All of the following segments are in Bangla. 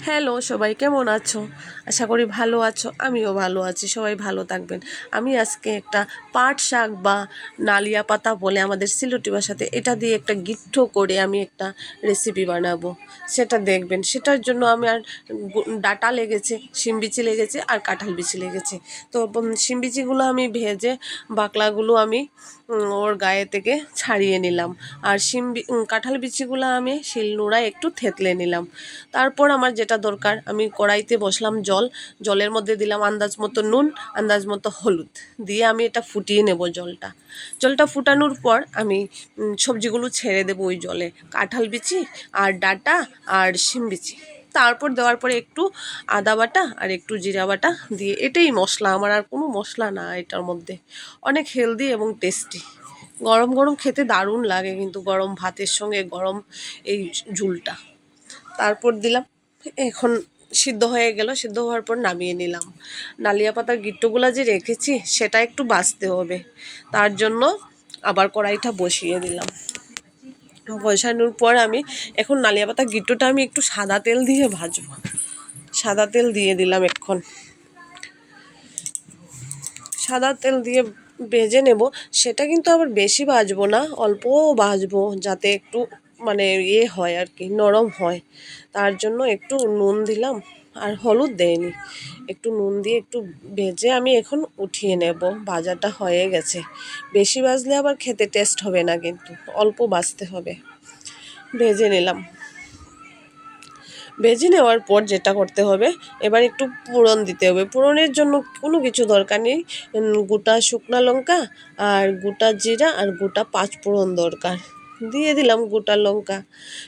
হ্যালো সবাই, কেমন আছো? আশা করি ভালো আছো, আমিও ভালো আছি। সবাই ভালো থাকবেন। আমি আজকে একটা পাট শাক বা নালিয়া পাতা বলে আমাদের সিলেটি ভাষাতে, এটা দিয়ে একটা গিট্টো করে আমি একটা রেসিপি বানাবো, সেটা দেখবেন। সেটার জন্য আমি আর ডাটা লেগেছে, শিমবিচি লেগেছে আর কাঁঠাল বিচি লেগেছে। তো শিমবিচিগুলো আমি ভেজে বাকলাগুলো আমি ওর গায়ে থেকে ছাড়িয়ে নিলাম। আর কাঁঠাল বিচিগুলো আমি শিলনোড়ায় একটু থেতলে নিলাম। তারপর আমার যেটা দরকার, আমি কড়াইতে বসলাম জলের মধ্যে দিলাম আন্দাজ মতো নুন, আন্দাজ মতো হলুদ দিয়ে আমি এটা ফুটিয়ে নেব। জলটা ফুটানোর পর আমি সবজিগুলো ছেড়ে দেবো ওই জলে, কাঁঠাল বিচি আর ডাঁটা আর শিম বিচি। তারপর দেওয়ার পরে একটু আদা বাটা আর একটু জিরা বাটা দিয়ে, এটাই মশলা আমার, আর কোনো মশলা না এটার মধ্যে। অনেক হেলদি এবং টেস্টি, গরম গরম খেতে দারুণ লাগে কিন্তু, গরম ভাতের সঙ্গে গরম এই ঝুলটা। তারপর দিলাম, এখন সিদ্ধ হয়ে গেল। সিদ্ধ হওয়ার পর নামিয়ে নিলাম। নালিয়া পাতার গিট্টুগুলো যে রেখেছি সেটা একটু বাছতে হবে, তার জন্য আবার কড়াইটা বসিয়ে দিলাম। বসানোর পর আমি এখন নালিয়া পাতার গিট্টুটা আমি একটু সাদা তেল দিয়ে ভাজবো। সাদা তেল দিয়ে দিলাম। এখন সাদা তেল দিয়ে ভেজে নেব। সেটা কিন্তু আবার বেশি ভাজবো না, অল্পও ভাজবো, যাতে একটু মানে হয় আর কি, নরম হয়। তার জন্য একটু নুন দিলাম আর হলুদ দেয়নি, একটু নুন দিয়ে একটু ভেজে আমি এখন উঠিয়ে নেব। ভাজাটা হয়ে গেছে। বেশি ভাজলে আবার খেতে টেস্ট হবে না, কিন্তু অল্প ভাজতে হবে। ভেজে নিলাম। ভেজে নেওয়ার পর যেটা করতে হবে, এবার একটু ফোড়ন দিতে হবে। ফোড়নের জন্য কোনো কিছু দরকার নেই, গোটা শুকনো লঙ্কা আর গোটা জিরা আর গোটা পাঁচফোড়ন দরকার। দিয়ে দিলাম গোটা লঙ্কা,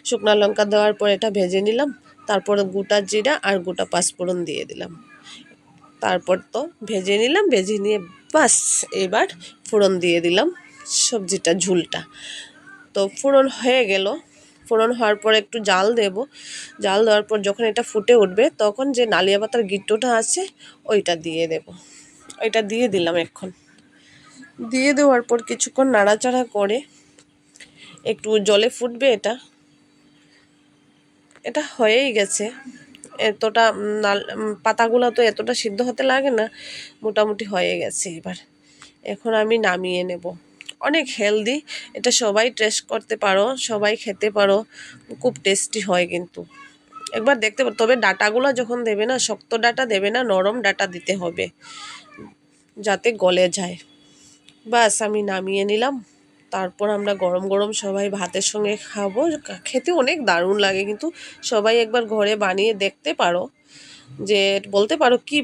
শুকনো লঙ্কা দেওয়ার পর এটা ভেজে নিলাম। তারপরে গোটা জিরা আর গোটা পাঁচফোড়ন দিয়ে দিলাম। তারপর তো ভেজে নিলাম, ভেজে নিয়ে বাস এবার ফোড়ন দিয়ে দিলাম সবজিটা, ঝুলটা। তো ফোড়ন হয়ে গেল। ফোড়ন হওয়ার পর একটু জাল দেব। জাল দেওয়ার পর যখন এটা ফুটে উঠবে, তখন যে নালিয়া পাতার গিট্টুটা আছে ওইটা দিয়ে দেব। ওইটা দিয়ে দিলাম। এখন দিয়ে দেওয়ার পর কিছুক্ষণ নাড়াচাড়া করে একটু জলে ফুটবে। এটা এটা হয়েই গেছে। এতটা পাতাগুলো তো এতটা সিদ্ধ হতে লাগে না, মোটামুটি হয়ে গেছে। এবার এখন আমি নামিয়ে নেব। অনেক হেলদি, এটা সবাই টেস্ট করতে পারো, সবাই খেতে পারো, খুব টেস্টি হয় কিন্তু। একবার দেখতে পারো। তবে ডাটাগুলো যখন দেবে না, শক্ত ডাটা দেবে না, নরম ডাটা দিতে হবে, যাতে গলে যায়। বাস আমি নামিয়ে নিলাম। তারপর আমরা গরম গরম সবাই ভাতের সঙ্গে খাবো। খেতে অনেক দারুণ লাগে কিন্তু, সবাই একবার ঘরে বানিয়ে দেখতে পারো, যে বলতে পারো কী